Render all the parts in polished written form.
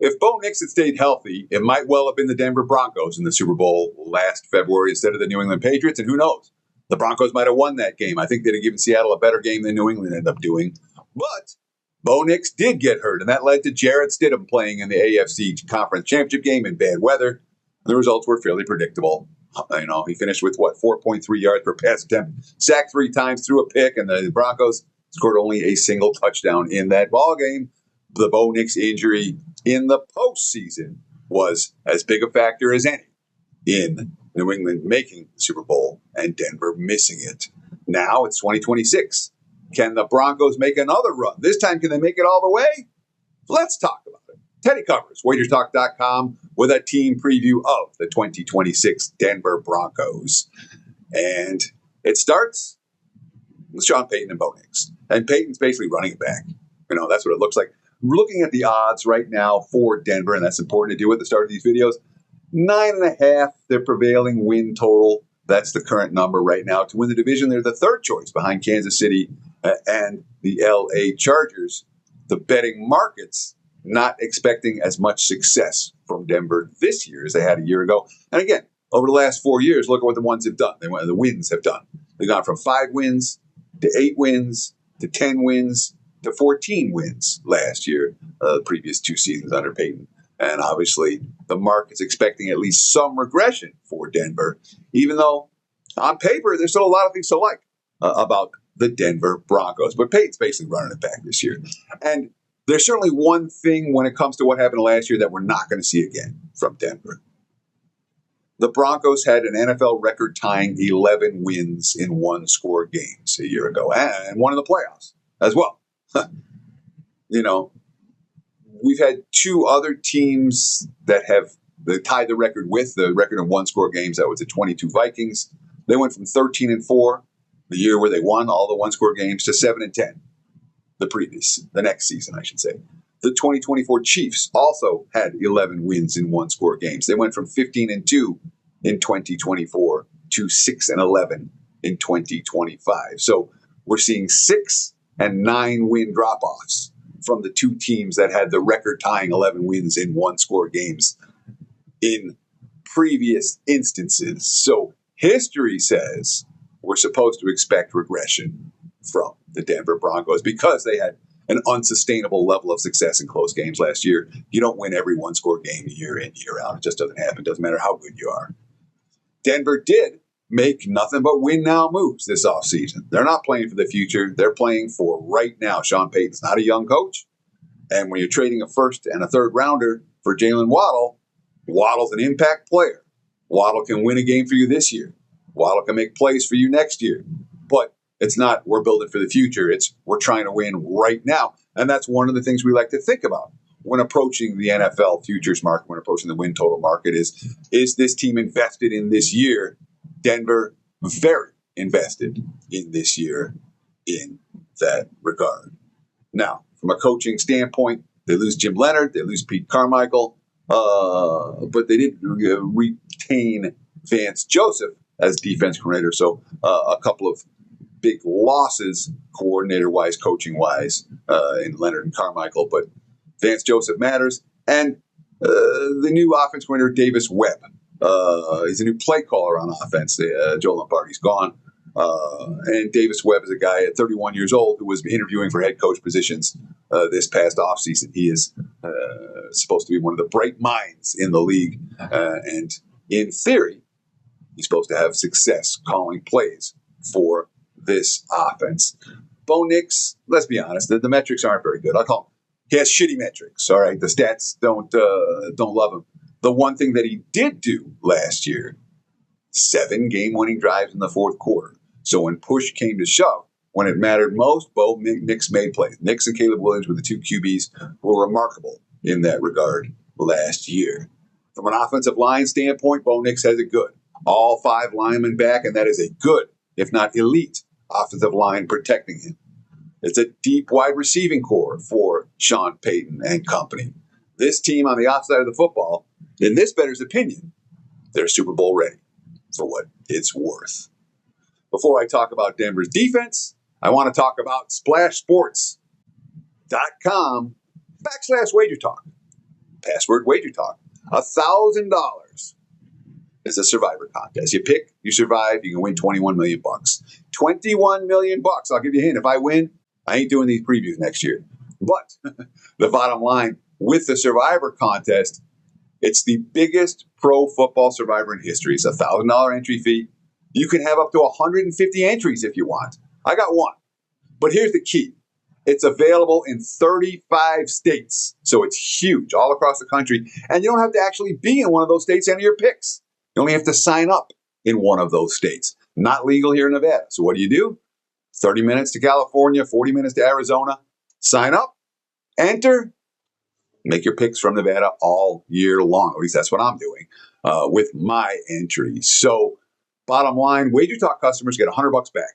If Bo Nix had stayed healthy, it might well have been the Denver Broncos in the Super Bowl last February instead of the New England Patriots, and who knows? The Broncos might have won that game. I think they'd have given Seattle a better game than New England ended up doing. But Bo Nix did get hurt, and that led to Jarrett Stidham playing in the AFC Conference Championship game in bad weather. The results were fairly predictable. He finished with, 4.3 yards per pass attempt, sacked 3 times, threw a pick, and the Broncos scored only a single touchdown in that ball game. The Bo Nix injury in the postseason was as big a factor as any in New England making the Super Bowl and Denver missing it. Now it's 2026. Can the Broncos make another run? This time, can they make it all the way? Let's talk about it. Teddy covers WagersTalk.com with a team preview of the 2026 Denver Broncos. And it starts with Sean Payton and Bo Nix. And Payton's basically running it back. That's what it looks like. We're looking at the odds right now for Denver, and that's important to do at the start of these videos. 9.5, their prevailing win total. That's the current number right now. To win the division, they're the third choice behind Kansas City and the LA Chargers. The betting markets not expecting as much success from Denver this year as they had a year ago. And again, over the last 4 years, look at what the ones have done. The wins have done. They've gone from 5 wins to 8 wins to 10 wins to 14 wins last year, the previous 2 seasons under Payton. And obviously, the market's expecting at least some regression for Denver, even though on paper, there's still a lot of things to like about the Denver Broncos. But Payton's basically running it back this year. And there's certainly one thing when it comes to what happened last year that we're not going to see again from Denver. The Broncos had an NFL record-tying 11 wins in one-score games a year ago, and one in the playoffs as well. We've had 2 other teams that have tied the record with the record of one-score games. That was the 22 Vikings. They went from 13-4, the year where they won all the one-score games, to 7-10 the next season, I should say. The 2024 Chiefs also had 11 wins in one-score games. They went from 15-2 in 2024 to 6-11 in 2025. So we're seeing 6 and 9 win drop-offs from the 2 teams that had the record-tying 11 wins in one-score games in previous instances. So history says we're supposed to expect regression from the Denver Broncos because they had an unsustainable level of success in close games last year. You don't win every one-score game year in, year out. It just doesn't happen. It doesn't matter how good you are. Denver did make nothing but win-now moves this offseason. They're not playing for the future. They're playing for right now. Sean Payton's not a young coach. And when you're trading a first and a third rounder for Jalen Waddle, Waddle's an impact player. Waddle can win a game for you this year. Waddle can make plays for you next year. But it's not we're building for the future. It's we're trying to win right now. And that's one of the things we like to think about when approaching the NFL futures market, when approaching the win total market is this team invested in this year? Denver, very invested in this year in that regard. Now, from a coaching standpoint, they lose Jim Leonard, they lose Pete Carmichael, but they did retain Vance Joseph as defense coordinator. So a couple of big losses, coordinator-wise, coaching-wise, in Leonard and Carmichael, but Vance Joseph matters. And the new offense coordinator, Davis Webb. He's a new play caller on offense. Joe Lombardi's gone. And Davis Webb is a guy at 31 years old who was interviewing for head coach positions this past offseason. He is supposed to be one of the bright minds in the league. And in theory, he's supposed to have success calling plays for this offense. Bo Nix, let's be honest, the metrics aren't very good. I'll call him. He has shitty metrics, all right? The stats don't love him. The one thing that he did do last year, 7 game-winning drives in the fourth quarter. So when push came to shove, when it mattered most, Bo Nix made plays. Nix and Caleb Williams were the 2 QBs who were remarkable in that regard last year. From an offensive line standpoint, Bo Nix has it good. All 5 linemen back, and that is a good, if not elite, offensive line protecting him. It's a deep wide receiving core for Sean Payton and company. This team on the outside of the football, in this bettor's opinion, they're Super Bowl ready for what it's worth. Before I talk about Denver's defense, I want to talk about SplashSports.com/wager talk. Password Wager Talk. $1,000 is a survivor contest. You pick, you survive, you can win 21 million bucks. 21 million bucks. I'll give you a hint. If I win, I ain't doing these previews next year. But the bottom line with the survivor contest, it's the biggest pro football survivor in history. It's a $1,000 entry fee. You can have up to 150 entries if you want. I got one. But here's the key. It's available in 35 states. So it's huge all across the country. And you don't have to actually be in one of those states to enter your picks. You only have to sign up in one of those states. Not legal here in Nevada. So what do? 30 minutes to California, 40 minutes to Arizona. Sign up, enter, make your picks from Nevada all year long. At least that's what I'm doing with my entries. So bottom line, Wager Talk customers get $100 back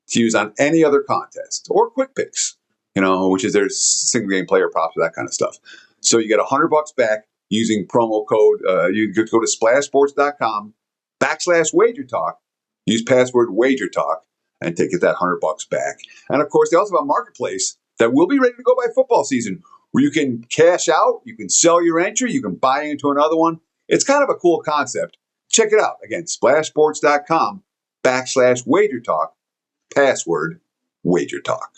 to use on any other contest or quick picks, which is their single game player props, that kind of stuff. So you get $100 back using promo code. You could go to splashsports.com/Wager Talk, use password Wager Talk, and get that $100 back. And of course, they also have a marketplace that will be ready to go by football season, where you can cash out, you can sell your entry, you can buy into another one. It's kind of a cool concept. Check it out. Again, splashsports.com/Wager Talk, password Wager Talk.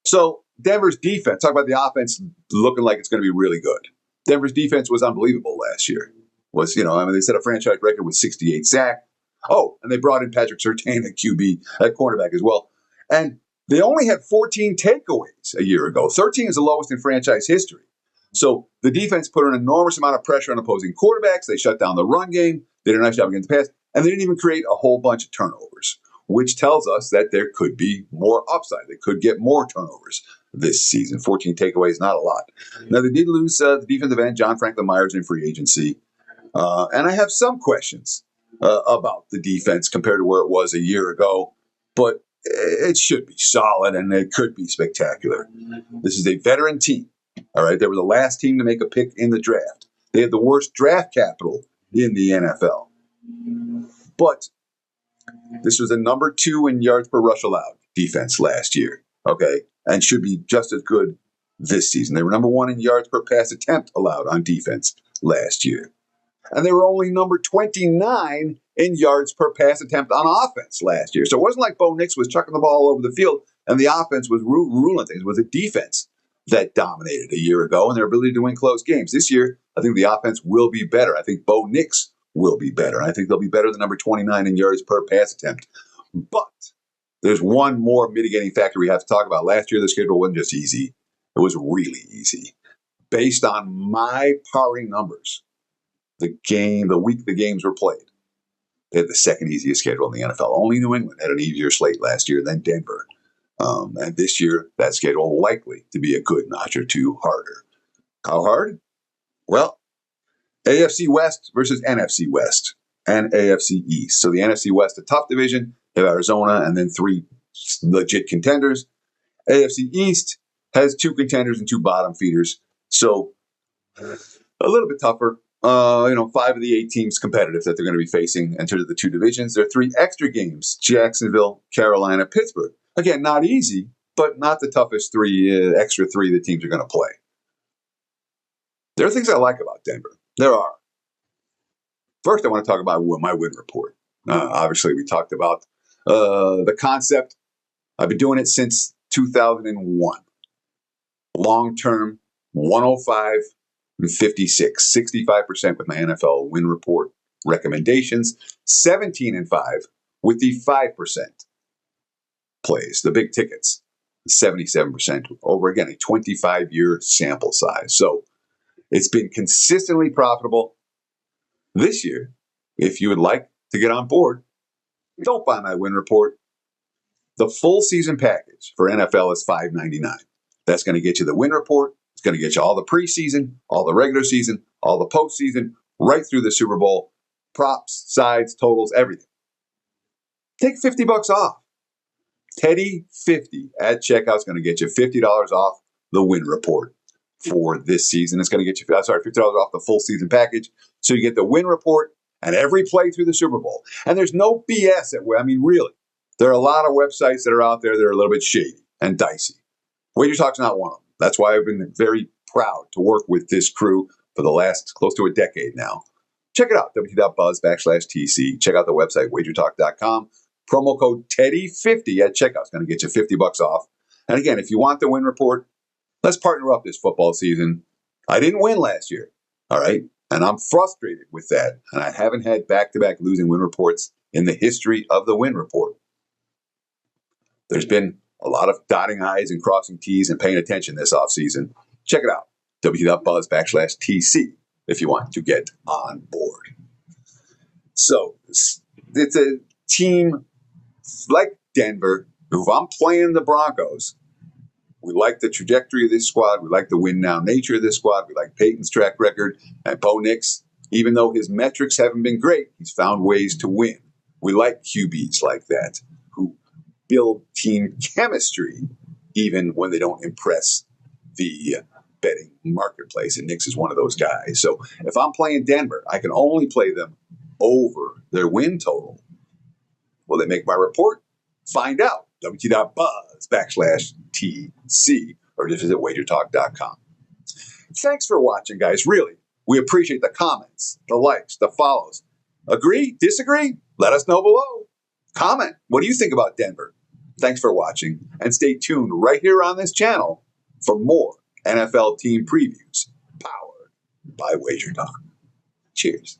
So Denver's defense, talk about the offense looking like it's going to be really good. Denver's defense was unbelievable last year. They set a franchise record with 68 sacks. Oh, and they brought in Patrick Surtain at QB, at cornerback as well. And they only had 14 takeaways a year ago. 13 is the lowest in franchise history. So the defense put an enormous amount of pressure on opposing quarterbacks. They shut down the run game. They did a nice job against the pass. And they didn't even create a whole bunch of turnovers, which tells us that there could be more upside. They could get more turnovers this season. 14 takeaways, not a lot. Now, they did lose the defensive end, John Franklin Myers, in free agency. And I have some questions about the defense compared to where it was a year ago. But it should be solid, and it could be spectacular. This is a veteran team. All right, they were the last team to make a pick in the draft. They had the worst draft capital in the NFL. But this was a number 2 in yards per rush allowed defense last year, okay, and should be just as good this season. They were number 1 in yards per pass attempt allowed on defense last year. And they were only number 29 in yards per pass attempt on offense last year. So it wasn't like Bo Nix was chucking the ball all over the field and the offense was ruling things. It was a defense that dominated a year ago and their ability to win close games. This year, I think the offense will be better. I think Bo Nix will be better. And I think they'll be better than number 29 in yards per pass attempt. But there's one more mitigating factor we have to talk about. Last year, the schedule wasn't just easy. It was really easy. Based on my powering numbers, the week the games were played, they had the second easiest schedule in the NFL. Only New England had an easier slate last year than Denver. And this year, that schedule likely to be a good notch or two harder. How hard? Well, AFC West versus NFC West and AFC East. So the NFC West, a tough division. They have Arizona and then 3 legit contenders. AFC East has 2 contenders and 2 bottom feeders. So a little bit tougher. 5 of the 8 teams competitive that they're going to be facing enter the 2 divisions. There are 3 extra games: Jacksonville, Carolina, Pittsburgh. Again, not easy, but not the toughest extra 3 that teams are going to play. There are things I like about Denver. There are. First, I want to talk about my win report. Obviously, we talked about the concept. I've been doing it since 2001. Long-term, 105 and 56, 65% with my NFL win report recommendations, 17-5 with the 5% plays, the big tickets, 77% over, again, a 25-year sample size. So it's been consistently profitable. This year, if you would like to get on board, don't buy my win report. The full season package for NFL is $5.99. That's going to get you the win report. It's going to get you all the preseason, all the regular season, all the postseason, right through the Super Bowl, props, sides, totals, everything. Take $50 off. Teddy 50 at checkout is going to get you $50 off the win report for this season. It's going to get you, $50 off the full season package. So you get the win report and every play through the Super Bowl. And there's no BS really. There are a lot of websites that are out there that are a little bit shady and dicey. Wager Talk's not one of them. That's why I've been very proud to work with this crew for the last close to a decade now. Check it out, wt.buzz/TC. Check out the website, wagertalk.com. Promo code Teddy50 at checkout is going to get you $50 off. And again, if you want the win report, let's partner up this football season. I didn't win last year, all right? And I'm frustrated with that. And I haven't had back-to-back losing win reports in the history of the win report. There's been a lot of dotting I's and crossing T's and paying attention this offseason. Check it out, wt.buzz/TC, if you want to get on board. So it's a team like Denver, who, if I'm playing the Broncos, we like the trajectory of this squad. We like the win-now nature of this squad. We like Payton's track record. And Bo Nix, even though his metrics haven't been great, he's found ways to win. We like QBs like that, who build team chemistry even when they don't impress the betting marketplace. And Nix is one of those guys. So if I'm playing Denver, I can only play them over their win total. Will they make my report? Find out. wt.buzz/TC or just visit wagertalk.com. Thanks for watching, guys. Really, we appreciate the comments, the likes, the follows. Agree? Disagree? Let us know below. Comment. What do you think about Denver? Thanks for watching, and stay tuned right here on this channel for more NFL team previews powered by Wager Talk. Cheers.